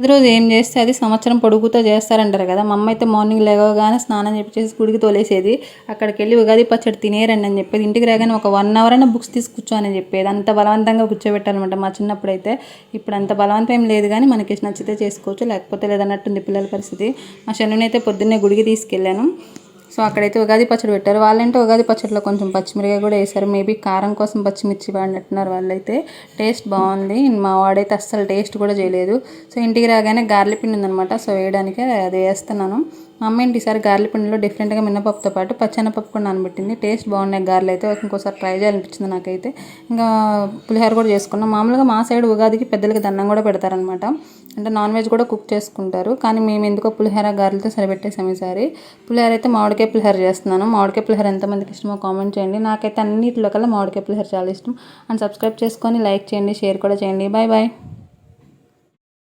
రోజు ఏం చేస్తే అది సంవత్సరం పొడుగుతో చేస్తారంటారు కదా. మా అమ్మ అయితే మార్నింగ్ లేవగానే స్నానం చేసి గుడికి తోలేసేది. అక్కడికి వెళ్ళి ఉగాది పచ్చడి తినేరండి అని చెప్పేది. ఇంటికి రాగానే ఒక 1 అవర్ అయినా బుక్స్ తీసి కూర్చోని చెప్పేది. అంత బలవంతంగా కూర్చోబెట్టాలన్నమాట మా చిన్నప్పుడైతే. ఇప్పుడు అంత బలవంతం ఏం లేదు కానీ మనకి నచ్చితే చేసుకోవచ్చు, లేకపోతే లేదన్నట్టుంది పిల్లల పరిస్థితి. మా శనుని అయితే పొద్దున్నే గుడికి తీసుకెళ్ళాను. సో అక్కడైతే ఉగాది పచ్చడి పెట్టారు. వాళ్ళంటే ఉగాది పచ్చడిలో కొంచెం పచ్చిమిరకాయ కూడా వేశారు. మేబీ కారం కోసం పచ్చిమిర్చి వాడినట్టున్నారు వాళ్ళైతే. టేస్ట్ బాగుంది. మా వాడైతే అస్సలు టేస్ట్ కూడా చేయలేదు. సో ఇంటికి రాగానే గార్లి పిండి ఉందనమాట. సో వేయడానికి అది వేస్తున్నాను. మా అమ్మ ఏంటి ఈసారి గార్లి పిండిలో డిఫరెంట్గా మినపప్పుతో పాటు పచ్చెనపప్పు కూడా నానబెట్టింది. టేస్ట్ బాగున్నాయి గారెలు అయితే. ఇంకోసారి ట్రై చేయాలనిపించింది నాకైతే. ఇంకా పులిహోర కూడా చేసుకున్నాం. మామూలుగా మా సైడ్ ఉగాదికి పెద్దలకి దండం కూడా పెడతారనమాట. అంటే నాన్ వెజ్ కూడా కుక్ చేసుకుంటారు. కానీ మేము ఎందుకో పులిహోర గారెలతో సరిపెట్టేసాము ఈసారి. పులిహోర అయితే మామిడికాయ పులిహోర చేస్తున్నాను. మామిడికాయ పులిహోర ఎంతమందికి ఇష్టమో కామెంట్ చేయండి. నాకైతే అన్నింటిలో కల్లా మామిడికాయ పులిహోర చాలా ఇష్టం. అండ్ సబ్స్క్రైబ్ చేసుకొని లైక్ చేయండి, షేర్ కూడా చేయండి. Bye bye.